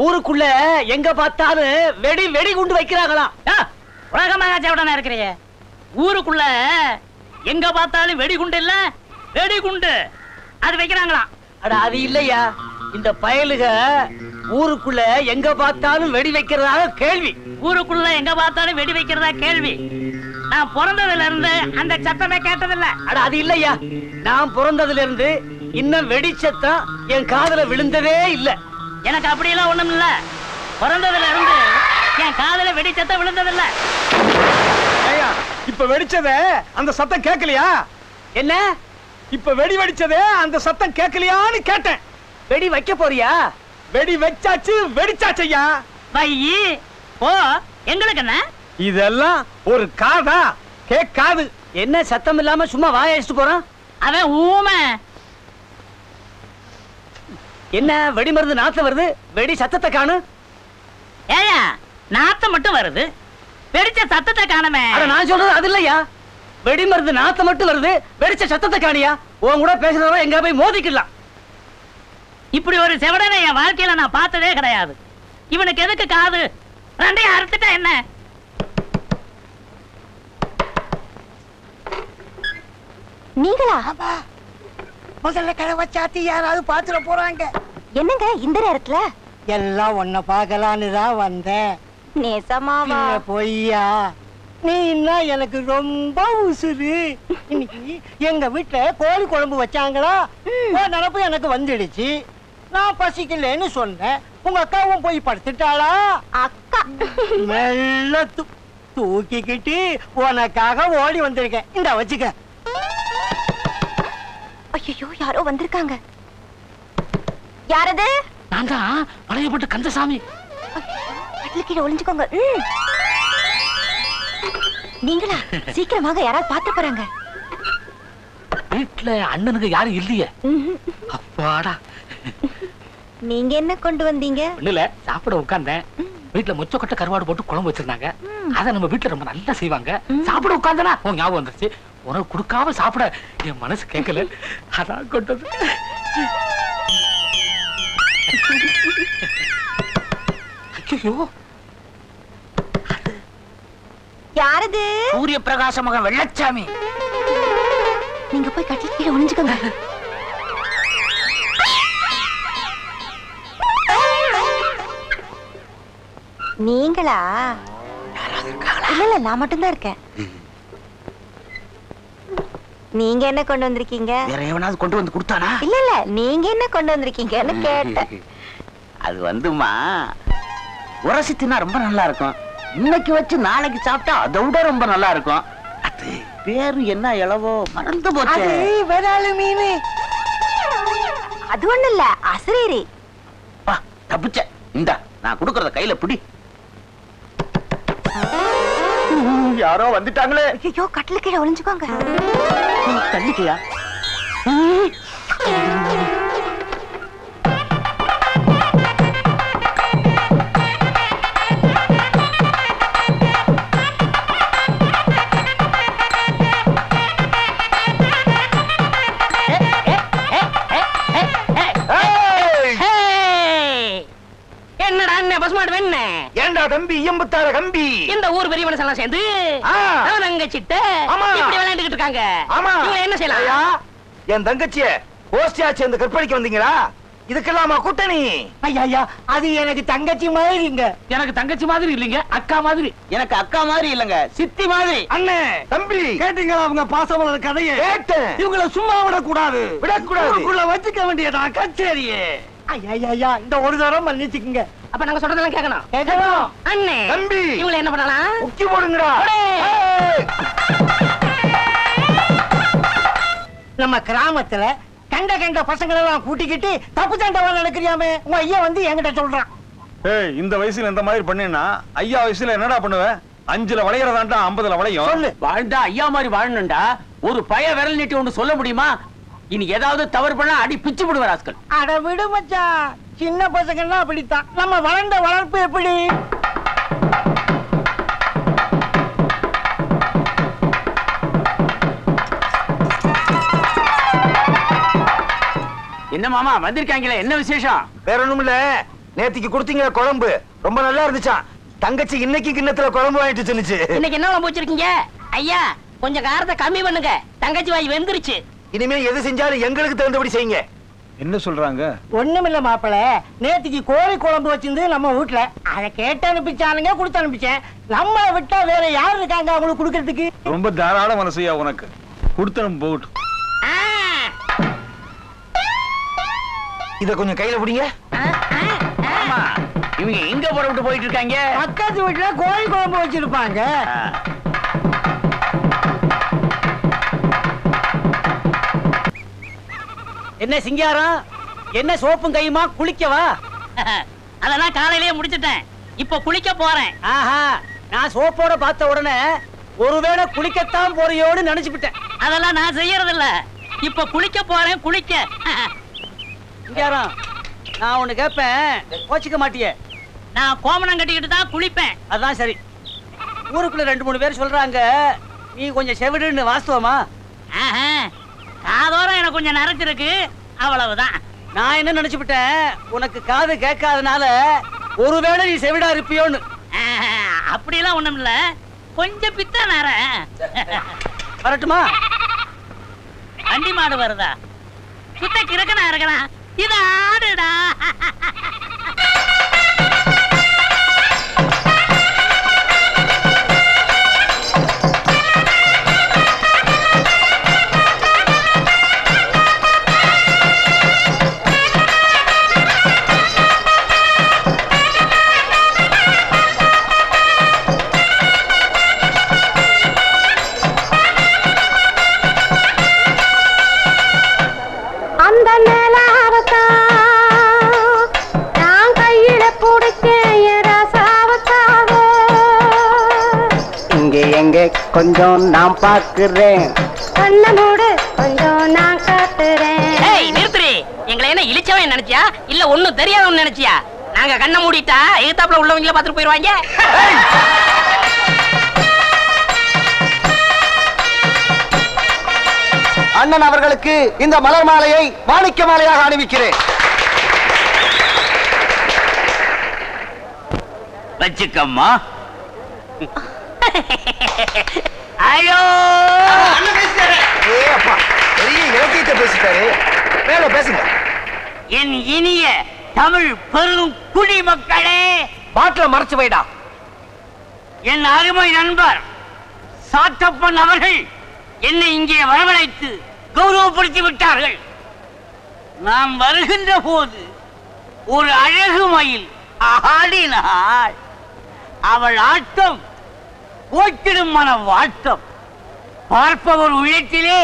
ஊருக்குள்ள எங்க பார்த்தாலும் வெடி வெடி குண்டு வைக்கிறாங்களாம். உலகமாக இருக்கிறீங்க. ஊருக்குள்ள எங்க பார்த்தாலும் வெடிகுண்டு இல்ல, வெடிகுண்டு அது வைக்கிறாங்களாம். அட அது இல்லையா, இந்த பயலுக ஊருக்குள்ள எங்க பார்த்தாலும் வெடி வைக்கிறதாக கேள்வி. ஊருக்குள்ள எங்க பார்த்தாலும் வெடி வைக்கிறதா கேள்வி. நான் பிறந்ததுல இருந்து அந்த சத்தமே கேட்டதில்ல. அட அது இல்லையா, நான் பிறந்ததுல இருந்து இன்னும் வெடி சத்தம் என் காதுல விழுந்ததே இல்ல. எனக்கு அப்படியெல்லாம் ஒண்ணும் இல்ல. பிறந்ததுல இருந்து என் காதுல வெடி சத்தம் விழுந்ததில்ல. இப்ப வெடிச்சதே அந்த சத்தம் கேட்கலையா? என்ன இப்ப வெடி வெடிச்சதே அந்த சத்தம் கேட்கலையான்னு கேட்டேன். வெடி வைக்க போறியா? வெடி வச்சாச்சு, வெடிச்சாச்சையா. வையி ஓ, எங்களுக்கு என்ன இதெல்லாம் ஒரு காதா? கேட்காது. என்ன சத்தம் இல்லாம சும்மா வாய அடிச்சுட்டு போறான் அவன்? ஊமை. என்ன வெடி மருந்து நாத்த வருது, வெடி சத்தத்தை காணு. ஏயா நாத்தம் மட்டும் வருது, வெடிச்ச சத்தத்தை காணமே. நான் சொல்றது அது இல்லையா, வெடி மருந்து நாத்த மட்டும் வருது, வெடிச்ச சத்தத்தை காணியா? உன் கூட பேசுறவங்க எங்க போய் மோதிக்கலாம். இப்படி ஒரு செவடனை என் வாழ்க்கையில நான் பார்த்ததே கிடையாது. இவனுக்கு எதுக்கு காது? ரெண்டையும் அறுத்துட்டா என்ன? நீங்களா? முதல்ல கதவை சாத்தி யாராவது பாத்துட போறாங்க. என்னங்க இந்த நேரத்துல? எல்லாம் ஒன்ன பாக்கலான்னு தான் வந்தேன். நேசமாவா? பொய்யா? நீ எனக்கு ரொம்ப உசுரு. இன்னைக்கு எங்க வீட்டுல கோழி குழம்பு வச்சாங்களா, நினப்பு எனக்கு வந்துடுச்சு. நான் பசிக்கலன்னு சொன்னேன். உங்க அக்காவும் போய் படுத்துட்டாளா? அக்கா மெல்ல தூக்கிக்கிட்டு உனக்காக ஓடி வந்திருக்கேன். இந்த வச்சுக்க. ஐயோ யாரோ வந்திருக்காங்க. யாரது? நான் தான் பழையப்பட்ட கந்தசாமி. கட்டில கீழே ஒளிஞ்சுக்கோங்க. நீங்களா? சீக்கிரமாக யாராவது பார்த்து போறாங்க. வீட்டுல அண்ணனுக்கு யாரும் இல்லையே. அப்பாடா. நீங்க என்ன கொண்டு வந்தீங்க? இல்ல, சாப்பிட உட்கார்ந்தேன். வீட்டுல மொச்சக்கொட்டை கருவாடு போட்டு குழம்பு வச்சிருந்தாங்க. அத நம்ம வீட்டுல ரொம்ப நல்லா செய்வாங்க. சாப்பிட உட்கார்ந்தனா உன் ஞாபகம் வந்துருச்சு. உனக்கு கொடுக்காம சாப்பிட என் மனசு கேட்கல, அதான் கொண்டது. ஐயோ, யாரது? சூரிய பிரகாச மகன் வெள்ளச்சாமி. நீங்க போய் கட்டில கீழே ஒளிஞ்சுக்கோங்க. நீங்களா? இல்ல நான் மட்டும்தான் இருக்கேன். நீங்க என்ன கொண்டு வந்திருக்கீங்க? வேற எவனாவது கொண்டு வந்து கொடுத்தானா? இல்ல நீங்க என்ன கொண்டு வந்திருக்கீங்கன்னு கேட்டேன். அது வந்துமா, உரசி தின்னா ரொம்ப நல்லா இருக்கும். இன்னைக்கு வச்சு நாளைக்கு சாப்பிட்டா அதை விட ரொம்ப நல்லா இருக்கும். அது பேரு என்ன இளவோ மறந்து போச்சு. விராலு மீன். அது ஒண்ணு இல்ல, அசரீரி. தப்பிச்ச. இந்தா நான் கொடுக்கறத கையில பிடி. யாரோ வந்துட்டாங்களே. ஐயோ கட்டில கீழே ஒளிஞ்சுக்கோங்க. தள்ளிக்கையா? என்னடா அண்ணன் பசுமாடு வேண? ஏண்டா தம்பி எம்புத்தார கம்பி? இந்த ஊர் பெரிய மனுஷன் எல்லாம் சேர்ந்து தங்கச்சிட்ட இப்படி விளையாண்டுகிட்டு இருக்காங்க. ஆமா, இவங்க என்ன செய்யலாம்? என் தங்கச்சிய கோஷ்டியா சேர்ந்து கற்பழிக்க வந்தீங்களா? இதுக்கெல்லாமா கூட்டணி? ஐயா அது எனக்கு தங்கச்சி மாதிரிங்க. எனக்கு தங்கச்சி மாதிரி இல்லைங்க, அக்கா மாதிரி. எனக்கு அக்கா மாதிரி இல்லங்க, சித்தி மாதிரி. அண்ணே தம்பி கேட்டீங்களா அவங்க பாசமலர் கதையை? கேட்டேன். இவங்கள சும்மா விடக்கூடாது, விடக்கூடாது, வச்சுக்க வேண்டியதா கச்சேரியே. ஐயா இந்த ஒரு தரம் மன்னிச்சுக்குங்க. அப்ப நாங்க சொல்றதெல்லாம் கேட்கணும். கேட்கணும். அண்ணே தம்பி இவங்களை என்ன பண்ணலாம்? முக்கி போடுங்கடா. நம்ம கிராமத்துல கண்ட பசங்களை எல்லாம் கூட்டிக்கிட்டு தப்பு சண்டை நடக்கிறியாமே, உங்க ஐயா வந்து என்கிட்ட சொல்றான். ஏய், இந்த வயசுல இந்த மாதிரி பண்ணேன்னா ஐயா வயசுல என்னடா பண்ணுவ? 5ல வளையறதாண்டா 50ல வளையும். சொல்லு. வாழ்ந்தா ஐயா மாதிரி வாழணும்டா. ஒரு பய விரல் நீட்டி ஒன்று சொல்ல முடியுமா? இனி ஏதாவது தவறு பண்ணா அடி பிச்சு விடுவார் ஆஸ்கள். அட விடு மச்சான், சின்ன பசங்கன்னா அப்படித்தான். நம்ம வளர்ந்த வளர்ப்பு எப்படி? என்ன மாமா வந்திருக்காங்களே, என்ன விசேஷம்? வேற ஒண்ணும் இல்ல, நேத்திக்கு கொடுத்தீங்க குழம்பு ரொம்ப நல்லா இருந்துச்சாம். தங்கச்சி இன்னைக்கு கிண்ணத்துல குழம்பு வாங்கிட்டு சொன்னுச்சு. இன்னைக்கு என்ன குழம்பு வச்சிருக்கீங்க? ஐயா கொஞ்சம் காரத்தை கம்மி பண்ணுங்க, தங்கச்சி வாய் வெந்துருச்சு. இனிமே எது செஞ்சாலும் எங்களுக்கு தகுந்தபடி செய்யுங்க. என்ன சொல்றாங்க? ஒண்ணுமில்ல மாப்பிள, நேத்திக்கு கோழி குழம்பு வச்சிருந்து நம்ம வீட்டுல அதை கேட்டு அனுப்பிச்சானுங்க, கொடுத்து அனுப்பிச்சேன். நம்மளை விட்டா வேற யாரு இருக்காங்க அவங்களுக்கு கொடுக்கறதுக்கு? ரொம்ப தாராள மனசையா உனக்கு. கொடுத்தனும் போகட்டும். இத கொஞ்சம் கையில பிடிங்க. ஆமா, இவங்க எங்க புறப்பட்டு போயிட்டு இருக்காங்க? பக்கத்து வீட்டுல கோழி குழம்பு வச்சிருப்பாங்க. என்ன சிங்காரம், என்ன சோப்பும் கையுமா, குளிக்கவா? அதெல்லாம் காலையிலேயே முடிச்சிட்டேன், இப்ப குளிக்க போறேன். ஆஹா, நான் சோப்போட பார்த்த உடனே ஒருவேளை குளிக்கத்தான் போறியோடு நினைச்சுட்டேன். அதெல்லாம் நான் செய்யறது இல்ல, இப்ப குளிக்க போறேன். குளிக்க சிங்காரம், நான் ஒண்ணு கேட்பேன், கோச்சிக்க மாட்டியே? நான் கோமணம் கட்டிக்கிட்டு தான் குளிப்பேன். அதான் சரி. ஊருக்குள்ள 2-3 பேர் சொல்றாங்க நீ கொஞ்சம் செவிடுன்னு, வாஸ்தவமா? காதோரம் எனக்கு கொஞ்சம் நரைச்சிருக்கு, அவ்வளவுதான். நான் என்ன நினைச்சுட்டேன், உனக்கு காது கேட்காதனால ஒருவேளை நீ செவிடா இருப்பியோன்னு. அப்படிலாம் ஒண்ணும் இல்ல, கொஞ்சம் பித்த நர. வரட்டுமா? வண்டி மாடு வருதா? சுத்த கிறுக்கனா இருக்கலாம், இது ஆடுடா. கொஞ்சம் நான் பாக்குறேன், கண்ண மூடு கொஞ்சம் நான் காட்டுறேன். ஏய் நிறுத்துறி, எங்களை என்ன இழிச்சவன் நினைச்சியா இல்ல ஒண்ணும் தெரியாதவன் நினைச்சியா? நாங்க கண்ணை மூடிட்டா எதிர்த்தாப்புல உள்ளவங்கள பாத்துட்டு போயிருவாங்க. அண்ணன் அவர்களுக்கு இந்த மலர் மாலையை மாணிக்க மாலையாக அணிவிக்கிறேன். வச்சுக்கம்மா. ஐயோ, பெரிய இலக்கியத்தை பேசிட்டாரு, மேல பேசுங்க. என் இனிய தமிழ் பெரும் குடிமக்களே, பாட்டில மறைச்சு வைடா. என் அருமை நண்பர் சாத்தப்பன் அவர்கள் என்னை இங்கே வரவழைத்து கௌரவப்படுத்தி விட்டார்கள். நாம் வருகின்ற போது ஒரு அழகு மயில் ஆடினாள். அவள் ஆட்டம் போக்கிடும் மன வாட்டம், பார்ப்பவர் உள்ளத்திலே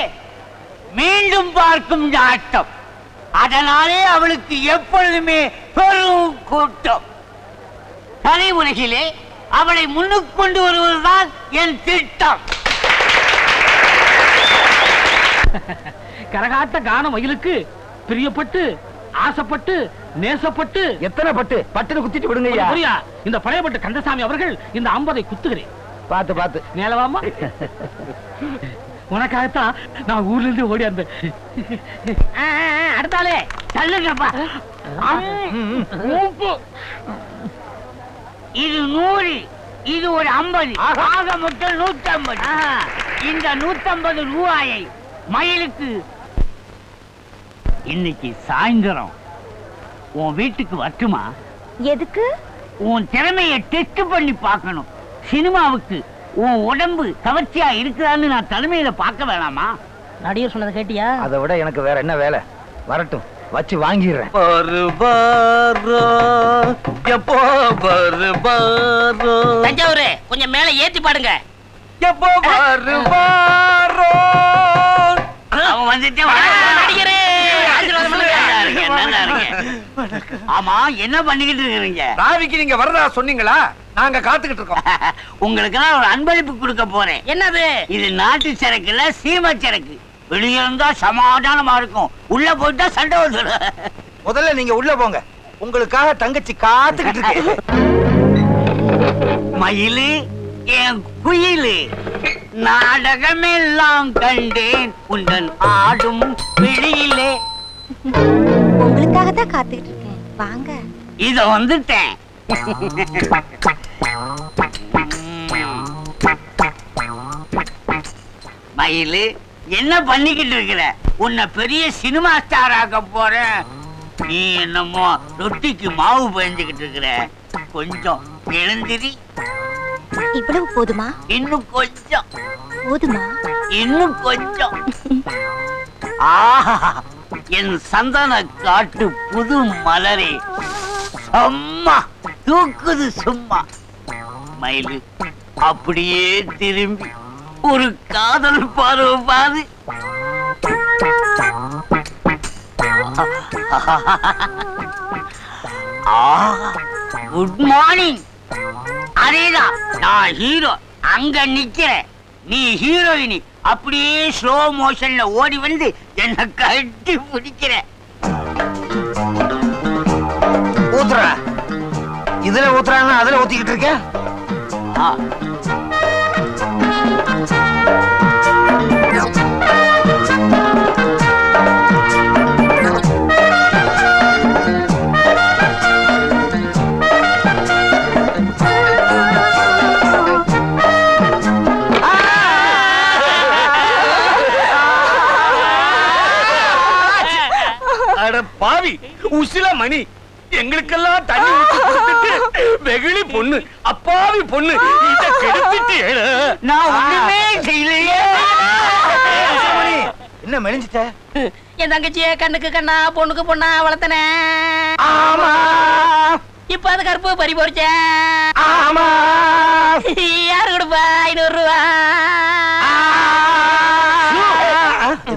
மீண்டும் பார்க்கும் நாட்டம். அதனாலே அவளுக்கு எப்பொழுதுமே பெரும் கூட்டம். தனி உலகிலே அவளை முன்னுக்கு கொண்டு வருவதுதான் என் திட்டம். கரகாட்ட கான மயிலுக்கு பிரியப்பட்டு ஆசைப்பட்டு நேசப்பட்டு எத்தனை பட்டு பட்டுன்னு குத்திட்டு விடுங்க. புரியா? இந்த பழையப்பட்ட கந்தசாமி அவர்கள் இந்த 50 குத்துகிறேன். பாத்து பாத்து மேலவாமா, உனக்காகத்தான் நான் ஊர்ல இருந்து ஓடி வந்தேன். அடுத்தாலே தள்ளுங்கப்பா. இது 100, இது ஒரு 50, ஆக மொத்தம் 150. இந்த 150 ரூபாயை மயிலுக்கு இன்னைக்கு சாயந்தரம் உன் வீட்டுக்கு வரட்டுமா? எதுக்கு? உன் திறமையை டெஸ்ட் பண்ணி பார்க்கணும். சினிமாவுக்கு உன் உடம்பு கவர்ச்சியா இருக்குதான்னு நான் தலைமையில பார்க்க வேணாமா? நடிகர் சொன்னதை கேட்டியா? அதை விட எனக்கு வேற என்ன வேலை? வரட்டும், வச்சு வாங்கிடுறேன். தஞ்சாவூர் கொஞ்சம் மேல ஏத்தி பாடுங்க. அவன் வந்துட்டே நடிகரே, ஆசீர்வாதம் பண்ணுங்க. நல்லா இருக்கு. ஆமா, என்ன பண்ணிக்கிட்டு இருக்கீங்க? ராவிக்கு நீங்க வரதா சொன்னீங்களா? நாங்க காத்துக்கிட்டு இருக்கோம். உங்களுக்கு நான் ஒரு அன்பளிப்பு கொடுக்க போறேன். என்னது? இது நாட்டு சரக்கு இல்ல, சீமை சரக்கு. வெளியே இருந்தா சமாதானமா இருக்கும், உள்ள போயிட்டா சண்டை வந்துடும். முதல்ல நீங்க உள்ள போங்க, உங்களுக்காக தங்கச்சி காத்துக்கிட்டு இருக்கு. மயிலு, என் குயிலு, நாடகமெல்லாம் கண்டேன் உந்தன் ஆடும் விழியிலே. உங்களுக்காக தான் காத்துக்கிட்டு இருக்கேன், வாங்க. இத வந்துட்டேன். மயிலு என்ன பண்ணிக்கிட்டு இருக்கிற? உன்னை பெரிய சினிமா ஸ்டார் ஆக்க போறேன். நீ என்னமோ ரொட்டிக்கு மாவு பயந்துகிட்டு இருக்கிற. கொஞ்சம் எழுந்திரி. இவ்வளவு போதுமா? இன்னும் கொஞ்சம். போதுமா? இன்னும் கொஞ்சம். ஆஹா, என் சந்தன காட்டு புது மலரே, அம்மா தூக்குது சும்மா. மயிலு அப்படியே திரும்பி ஒரு காதல் பார்வை பாரு. Good morning. அதேதான், நான் ஹீரோ அங்க நிக்கிறேன், நீ ஹீரோயினி. அப்படியே ஸ்லோ மோஷன்ல ஓடி வந்து என்ன கட்டி பிடிக்கிற. ஊத்துற இதுல ஊத்துறாங்கன்னா அதுல ஊத்திக்கிட்டு இருக்க. பாவி உசில மணி, எங்களுக்கெல்லாம் தண்ணி ஊத்தி கொடுத்துட்டு வெகுளி பொண்ணு, அப்பாவி பொண்ணு இத கெடுத்துட்டு நான் ஒண்ணுமே செய்யலையே. என்ன மெலிஞ்சிட்ட? என் தங்கச்சிய கண்ணுக்கு கண்ணா பொண்ணுக்கு பொண்ணா வளர்த்தனே. ஆமா. இப்ப அது கருப்பு பறி போடுச்ச. ஆமா. யாரு கொடுப்பா 500 ரூபா?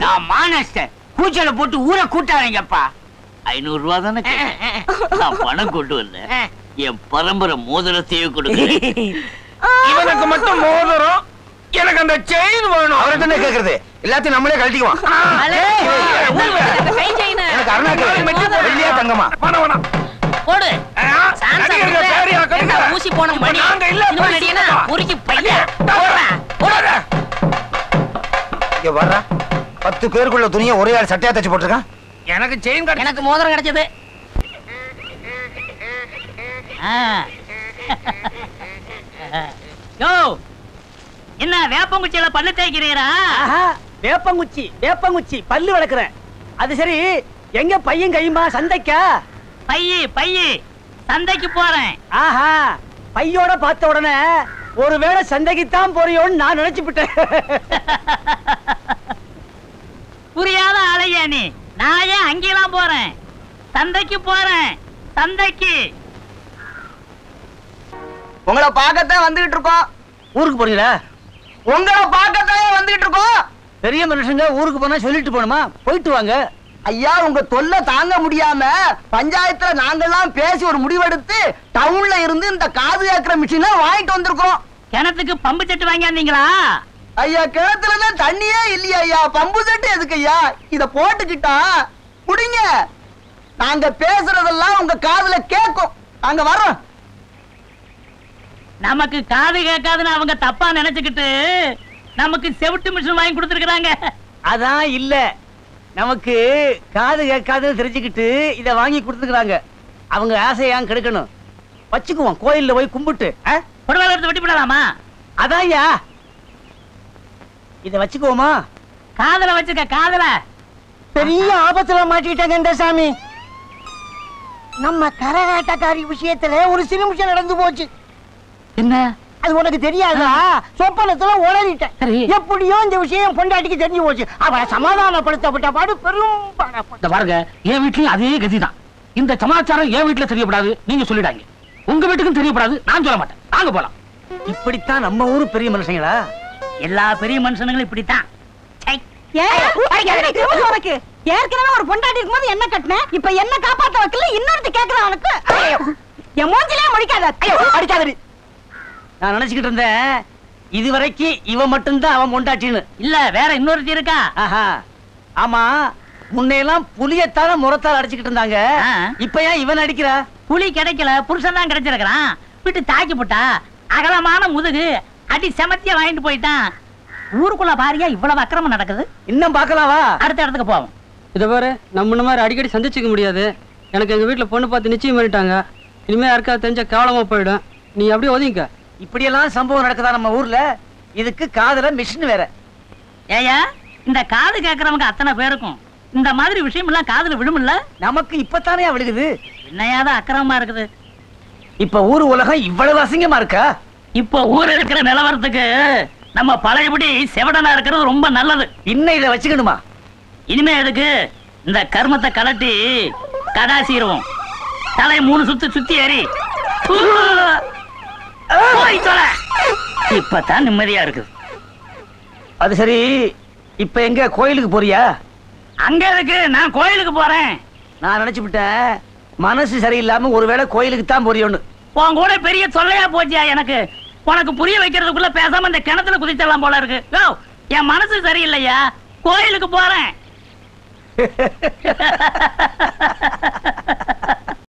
நான் மானஸ்டர், கூச்சல போட்டு ஊரை கூட்டாதீங்கப்பா. 500 ரூபா தானே நான் பணம் கொண்டு வரல. என் பரம்பரை மோதிரத்தையே கொடுக்கிறேன். இவனுக்கு மட்டும் மோதிரம், எனக்கு அந்த செயின் வேணும். அவரை தானே கேக்குறது, எல்லாத்தையும் நம்மளே கழட்டிக்குவோம். எனக்கு அருணாக்கு வெள்ளியா தங்கமா போடு. ஊசி போன மணி உருக்கி பையன் இங்க வர்ற 10 பேருக்குள்ள துணியை ஒரே ஆள் சட்டையா தச்சு போட்டிருக்கான். எனக்கு செயின், எனக்கு மோதிரம் கிடைச்சது. யோ, என்ன வேப்பங்குச்சியில பல்லு தேய்க்கிறீரா? வேப்பங்குச்சி வேப்பங்குச்சி பல்லு வளர்க்குறேன். அது சரி, எங்க பையன் கையுமா சந்தைக்கா? பையி சந்தைக்கு போறேன். ஆஹா, பையோட பார்த்த உடனே ஒருவேளை சந்தைக்குத்தான் போறியோன்னு நான் நினைச்சுட்டேன். புரியாத ஆளையா நீ? நான் ஏன் அங்கெல்லாம் போறேன்? சந்தைக்கு போறேன், சந்தைக்கு. உங்களை பார்க்கத்தான் வந்துகிட்டு இருக்கோம். ஊருக்கு போறீங்களா? உங்களை பார்க்கத்தான் வந்துகிட்டு இருக்கோம். பெரிய மனுஷங்க ஊருக்கு போனா சொல்லிட்டு போணுமா? போயிட்டு வாங்க. ஐயா, உங்க தொல்லை தாங்க முடியாம பஞ்சாயத்துல நாங்கெல்லாம் பேசி ஒரு முடிவெடுத்து டவுன்ல இருந்து இந்த காது கேட்கிற மிஷினை வாங்கிட்டு வந்திருக்கோம். கிணத்துக்கு பம்பு செட்டு வாங்கியாந்தீங்களா? ஐயா, கிணத்துலதான் தண்ணியே இல்லையா ஐயா, பம்பு செட்டு எதுக்கு ஐயா? இத போட்டுக்கிட்டா முடிங்க, நாங்க பேசுறதெல்லாம் உங்க காதுல கேட்கும். நாங்க வரோம். நமக்கு காது கேட்காதுன்னு அவங்க தப்பா நினைச்சுக்கிட்டு நமக்கு செவிட்டு மிஷின் வாங்கி கொடுத்துருக்காங்க. அதான் இல்ல, நமக்கு காது கேட்காதுன்னு தெரிஞ்சுக்கிட்டு இத வாங்கி கொடுத்துக்கிறாங்க. அவங்க ஆசையா கெடுக்கணும். வச்சுக்குவோம், கோயில்ல போய் கும்பிட்டு புடவை எடுத்து வெட்டி போடலாமா? அதான் ஐயா, இத வச்சுக்குவோமா? காதல வச்சுக்க, காதல. பெரிய ஆபத்துல மாட்டிட்டாங்க இந்த சாமி. நம்ம கரகாட்டக்காரி விஷயத்துல ஒரு சினிமிஷம் நடந்து போச்சு. என்ன? அது உனக்கு தெரியாதா? சொப்பனத்துல உளறிட்டேன். சரி. எப்படியோ இந்த விஷயம் பொண்டாட்டிக்கு தெரிஞ்சு போச்சு. அவளை சமாதானப்படுத்தப்பட்ட பாடு பெரும் இந்த பாருங்க, என் வீட்லயும் அதே கதிதான். இந்த சமாச்சாரம் என் வீட்டுல தெரியப்படாது, நீங்க சொல்லிடாங்க. உங்க வீட்டுக்கும் தெரியப்படாது, நான் சொல்ல மாட்டேன். நாங்க போலாம். இப்படித்தான் நம்ம ஊரு பெரிய மனுஷங்களா? எல்லா பெரிய மனுஷனுங்களும் இப்படித்தான். ஏற்கனவே ஒரு பொண்டாட்டி இருக்கும்போது என்ன கட்டின, இப்ப என்ன காப்பாத்த வைக்கல இன்னொருத்த கேக்குறான். அவனுக்கு என் மூஞ்சிலே முடிக்காத. அடிக்காதடி. நான் நினைச்சுக்கிட்டு இருந்தேன் இதுவரைக்கும் இவன் மட்டும்தான் அவன் பொண்டாட்டின்னு. இல்ல, வேற இன்னொருத்தி இருக்கா. ஆஹா, ஆமா, முன்னையெல்லாம் புலியத்தால முறத்தால் அடிச்சுக்கிட்டு இருந்தாங்க. இப்ப ஏன் இவன் அடிக்கிறா? புலி கிடைக்கல, புருஷன் தான் கிடைச்சிருக்கிறான். விட்டு தாக்கி போட்டா அகலமான முதுகு அடி செமத்தியா வாங்கிட்டு போயிட்டான். ஊருக்குள்ள பாரியா இவ்வளவு அக்கிரமம் நடக்குது. இன்னும் பாக்கலாவா? அடுத்த இடத்துக்கு போவோம். இத பாரு, நம்ம மாதிரி அடிக்கடி சந்திச்சுக்க முடியாது. எனக்கு எங்க வீட்டுல பொண்ணு பார்த்து நிச்சயம் பண்ணிட்டாங்க. இனிமே யாருக்கா தெரிஞ்ச கேவலமா போயிடும். நீ அப்படியே ஒதுங்க. இப்படியெல்லாம் சம்பவம் நடக்குதா நம்ம ஊர்ல? இதுக்கு காதுல மிஷின் வேற. ஏயா இந்த காது கேட்கறவங்க அத்தனை பேருக்கும் இந்த மாதிரி விஷயம் எல்லாம் காதுல விழுமில்ல? நமக்கு இப்பத்தானே விழுகுது. என்னையாதான் அக்கிரமமா இருக்குது. இப்ப ஊர் உலகம் இவ்வளவு அசிங்கமா இருக்கா? இப்ப ஊர் இருக்கிற நிலவரத்துக்கு நம்ம பழையபடி செவடனா இருக்கிறது ரொம்ப நல்லது. இன்னும் இதை வச்சுக்கணுமா? இனிமே எதுக்கு இந்த கர்மத்தை கலட்டி கடாசிடுவோம். தலை 3 சுத்து சுத்தி ஏறி இப்பதான் நிம்மதியா இருக்கு. அது சரி, இப்ப எங்க கோயிலுக்கு போறியா? அங்க இருக்கு, நான் கோயிலுக்கு போறேன். நான் நினைச்சு விட்டேன் மனசு சரியில்லாம ஒருவேளை கோயிலுக்கு தான் போறியோன்னு. உன் கூட பெரிய தொல்லையா போச்சியா எனக்கு. உனக்கு புரிய வைக்கிறதுக்குள்ள பேசாம இந்த கிணத்துல குதிச்சிடலாம் போல இருக்கு. என் மனசு சரியில்லையா, கோயிலுக்கு போறேன்.